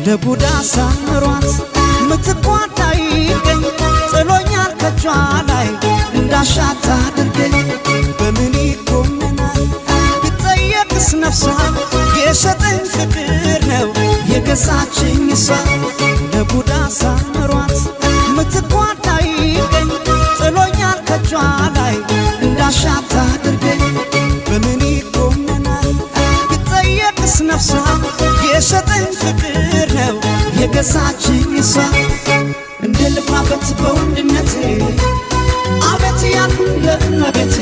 ለቡዳ ሳምሯት ምትቋዳ ይገኝ ጥሎኛል ከጇ ላይ እንዳሻት አድርገኝ በምን ይኮመናል ብጠየቅስ ነፍሷ የሸጠኝ ፍቅር ነው የገዛችኝ እሷ ለቡዳ ሳምሯት ምትቋዳ ይገኝ ጥሎኛል ከጇ ላይ እንዳሻት አድርገኝ በምን ይኮመናል ብጠየቅስ ነፍሷ የሸጠኝ ፍቅር ነው የገዛችኝ እሷ እንደ ልባበት በወንድነቴ አቤት ያልኩኝ ለእመቤቴ